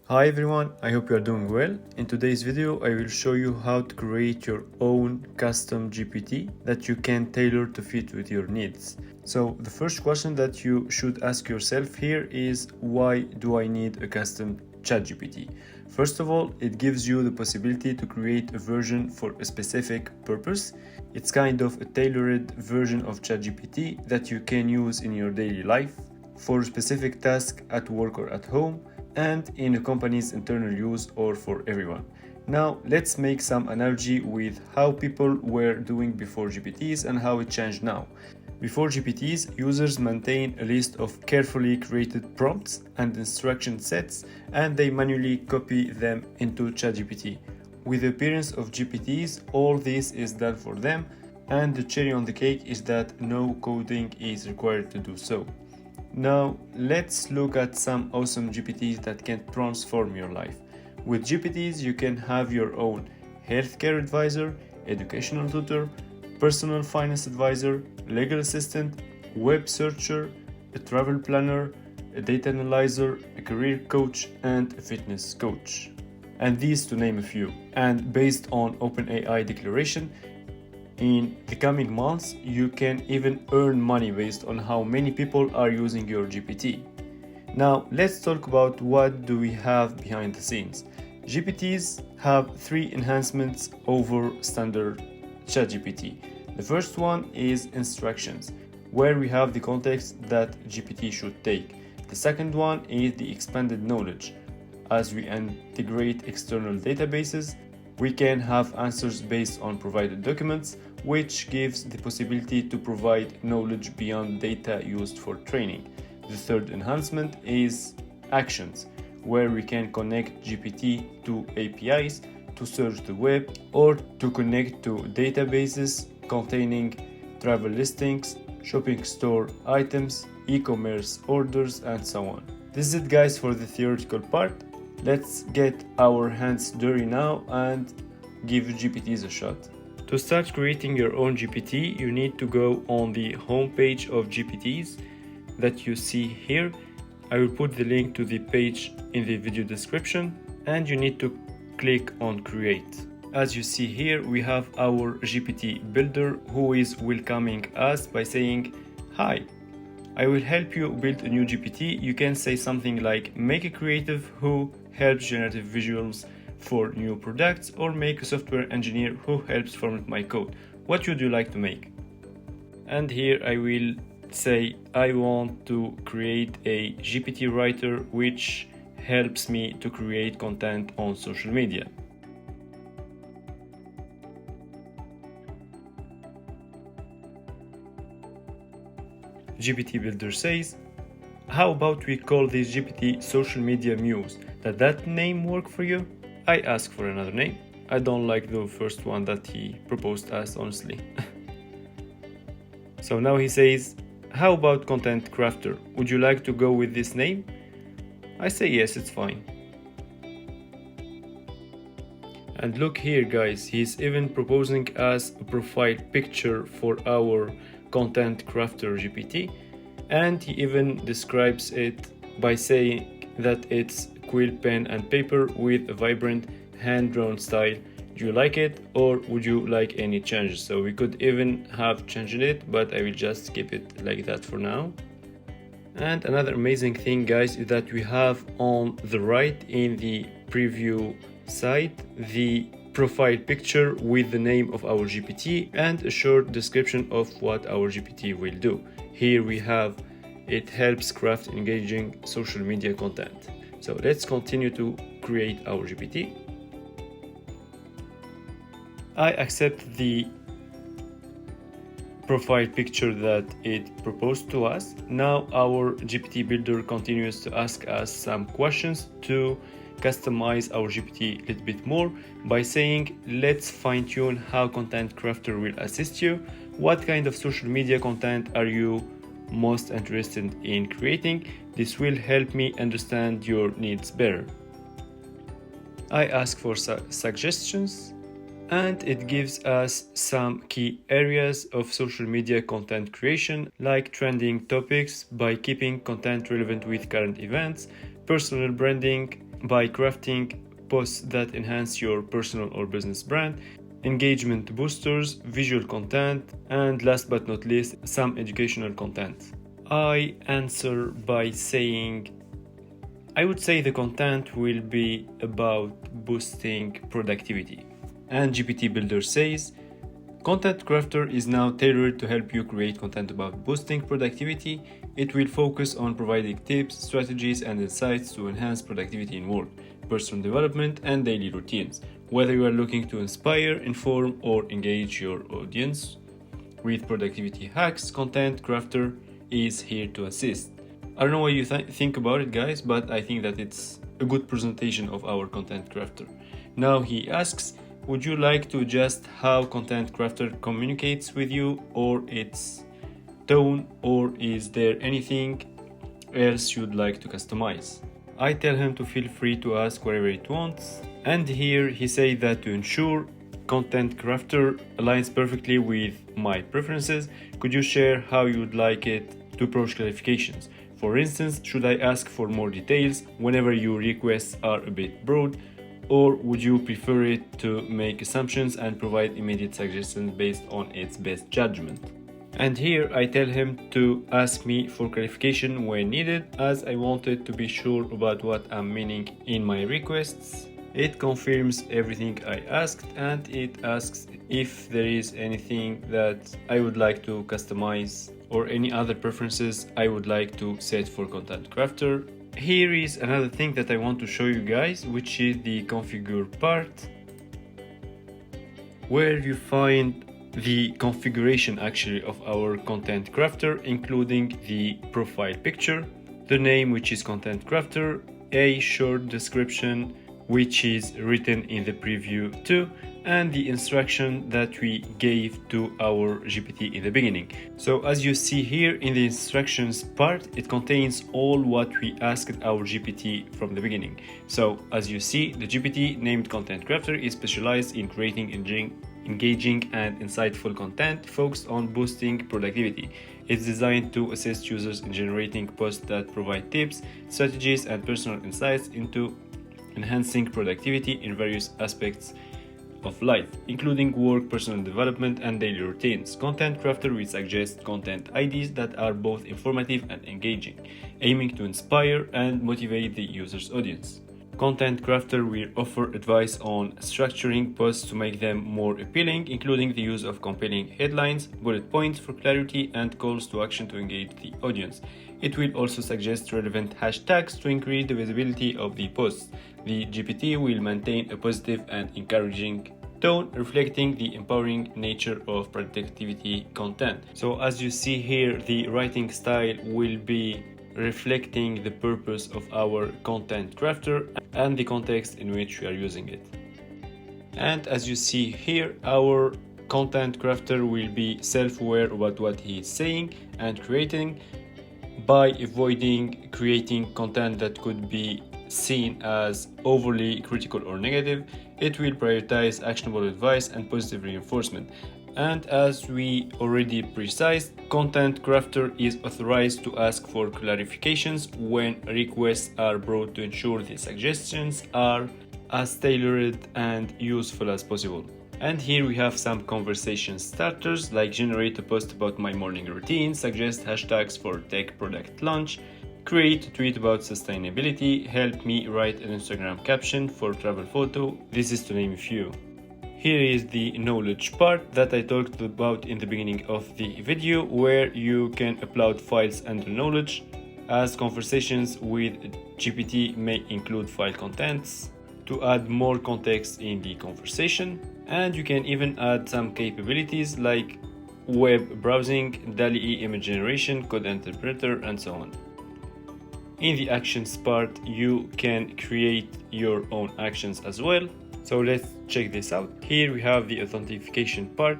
Hi everyone, I hope you are doing well. In today's video, I will show you how to create your own custom GPT that you can tailor to fit with your needs. So the first question that you should ask yourself here is, why do I need a custom ChatGPT? First of all, it gives you the possibility to create a version for a specific purpose. It's kind of a tailored version of ChatGPT that you can use in your daily life for a specific task at work or at home, and in a company's internal use or for everyone. Now let's make some analogy with how people were doing before GPTs and how it changed now. Before GPTs, users maintain a list of carefully created prompts and instruction sets, and they manually copy them into ChatGPT. With the appearance of GPTs, all this is done for them, and the cherry on the cake is that no coding is required to do so. Now, let's look at some awesome GPTs that can transform your life. With GPTs, you can have your own healthcare advisor, educational tutor, personal finance advisor, legal assistant, web searcher, a travel planner, a data analyzer, a career coach, and a fitness coach. And these to name a few. And based on OpenAI declaration, in the coming months, you can even earn money based on how many people are using your GPT. Now, let's talk about what do we have behind the scenes. GPTs have three enhancements over standard ChatGPT. The first one is instructions, where we have the context that GPT should take. The second one is the expanded knowledge. As we integrate external databases, we can have answers based on provided documents, which gives the possibility to provide knowledge beyond data used for training. The third enhancement is actions, where we can connect GPT to APIs to search the web or to connect to databases containing travel listings, shopping store items, e-commerce orders, and so on. This is it, guys, for the theoretical part. Let's get our hands dirty now and give GPTs a shot. To start creating your own GPT, you need to go on the homepage of GPTs that you see here. I will put the link to the page in the video description, and you need to click on Create. As you see here, we have our GPT builder who is welcoming us by saying, "Hi, I will help you build a new GPT." You can say something like, "Make a creative who helps generative visuals for new products," or "Make a software engineer who helps format my code. What would you like to make?" And here I will say I want to create a GPT writer which helps me to create content on social media. GPT builder says, "How about we call this GPT Social Media Muse? Does that name work for you?" I ask for another name. I don't like the first one that he proposed us, honestly. So now he says, "How about Content Crafter? Would you like to go with this name?" I say yes, it's fine. And look here, guys, he's even proposing us a profile picture for our Content Crafter GPT, and he even describes it by saying that it's quill pen and paper with a vibrant hand-drawn style. Do you like it, or would you like any changes? So we could even have changed it, but I will just keep it like that for now. And another amazing thing, guys, is that we have on the right in the preview side the profile picture with the name of our GPT and a short description of what our GPT will do. Here we have, it helps craft engaging social media content. So let's continue to create our GPT. I accept the profile picture that it proposed to us. Now our GPT builder continues to ask us some questions to customize our GPT a little bit more by saying, "Let's fine-tune how Content Crafter will assist you. What kind of social media content are you most interested in creating? This will help me understand your needs better." I ask for suggestions, and it gives us some key areas of social media content creation, like trending topics by keeping content relevant with current events, personal branding, by crafting posts that enhance your personal or business brand, engagement boosters, visual content, and last but not least, some educational content. I answer by saying I would say the content will be about boosting productivity. And GPT Builder says, Content Crafter is now tailored to help you create content about boosting productivity. It will focus on providing tips, strategies, and insights to enhance productivity in work, personal development, and daily routines. Whether you are looking to inspire, inform, or engage your audience with productivity hacks, Content Crafter is here to assist. I don't know what you think about it, guys, but I think that it's a good presentation of our Content Crafter. Now he asks, would you like to adjust how Content Crafter communicates with you or its tone, or is there anything else you'd like to customize? I tell him to feel free to ask whatever it wants, and here he says that to ensure Content Crafter aligns perfectly with my preferences, could you share how you'd like it to approach clarifications? For instance, should I ask for more details whenever your requests are a bit broad, or would you prefer it to make assumptions and provide immediate suggestions based on its best judgment? And here I tell him to ask me for clarification when needed, as I wanted to be sure about what I'm meaning in my requests. It confirms everything I asked, and it asks if there is anything that I would like to customize or any other preferences I would like to set for Content Crafter. Here is another thing that I want to show you guys, which is the configure part, where you find the configuration actually of our Content Crafter, including the profile picture, the name, which is Content Crafter, a short description which is written in the preview too, and the instruction that we gave to our GPT in the beginning. So as you see here in the instructions part, it contains all what we asked our GPT from the beginning. So as you see, the GPT named Content Crafter is specialized in creating engaging and insightful content focused on boosting productivity. It's designed to assist users in generating posts that provide tips, strategies, and personal insights into enhancing productivity in various aspects of life, including work, personal development, and daily routines. Content Crafter will suggest content ideas that are both informative and engaging, aiming to inspire and motivate the user's audience. Content Crafter will offer advice on structuring posts to make them more appealing, including the use of compelling headlines, bullet points for clarity, and calls to action to engage the audience. It will also suggest relevant hashtags to increase the visibility of the posts. The GPT will maintain a positive and encouraging tone, reflecting the empowering nature of productivity content. So as you see here, the writing style will be reflecting the purpose of our Content Crafter and the context in which we are using it. And as you see here, our Content Crafter will be self-aware about what he is saying and creating by avoiding creating content that could be seen as overly critical or negative. It will prioritize actionable advice and positive reinforcement. And as we already precised, Content Crafter is authorized to ask for clarifications when requests are brought to ensure the suggestions are as tailored and useful as possible. And here we have some conversation starters, like generate a post about my morning routine, suggest hashtags for tech product launch, create a tweet about sustainability, help me write an Instagram caption for travel photo. This is to name a few. Here is the knowledge part that I talked about in the beginning of the video, where you can upload files under knowledge, as conversations with GPT may include file contents to add more context in the conversation. And you can even add some capabilities like web browsing, DALL-E image generation, code interpreter, and so on. In the actions part, you can create your own actions as well. So let's check this out. Here we have the authentication part.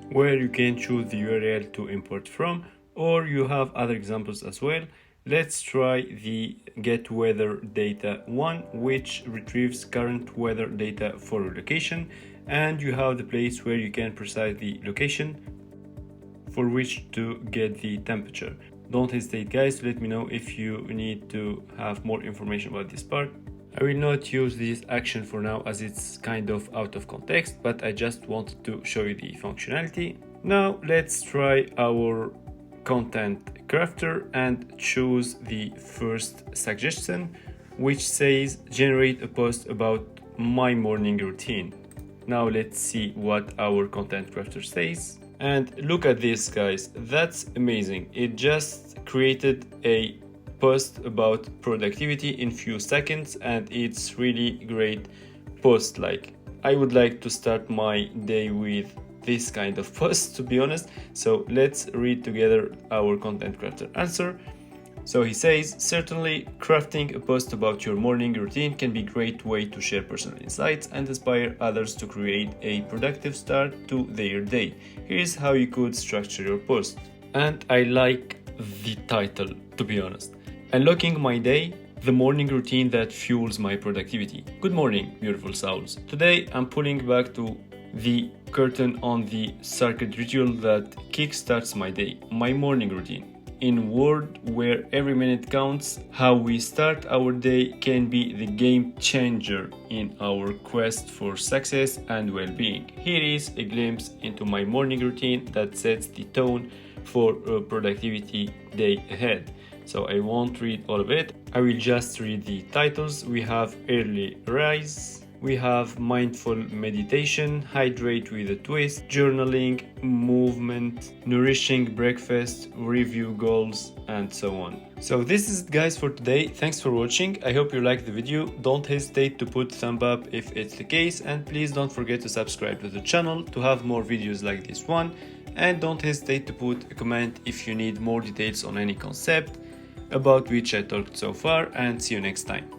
Where you can choose the URL to import from, or you have other examples as well. Let's try the get weather data one, which retrieves current weather data for your location, and you have the place where you can precise the location. for which to get the temperature. Don't hesitate guys to let me know if you need to have more information about this part. I will not use this action for now as it's kind of out of context, but I just wanted to show you the functionality. Now let's try our content crafter and choose the first suggestion, which says generate a post about my morning routine. Now let's see what our content crafter says. And look at this guys, that's amazing. It just created a post about productivity in few seconds, and it's really great post. Like, I would like to start my day with this kind of post, to be honest. So let's read together our content crafter answer. So he says, certainly crafting a post about your morning routine can be a great way to share personal insights and inspire others to create a productive start to their day. Here's how you could structure your post. And I like the title, to be honest. Unlocking my day, the morning routine that fuels my productivity. Good morning, beautiful souls. Today I'm pulling back to the curtain on the sacred ritual that kickstarts my day, my morning routine. In a world where every minute counts, how we start our day can be the game changer in our quest for success and well-being. Here is a glimpse into my morning routine that sets the tone for a productivity day ahead. So I won't read all of it. I will just read the titles. We have early rise. We have mindful meditation, hydrate with a twist, journaling, movement, nourishing breakfast, review goals, and so on. So this is it guys for today. Thanks for watching. I hope you liked the video. Don't hesitate to put thumb up if it's the case, and please don't forget to subscribe to the channel to have more videos like this one. And don't hesitate to put a comment if you need more details on any concept about which I talked so far, and see you next time.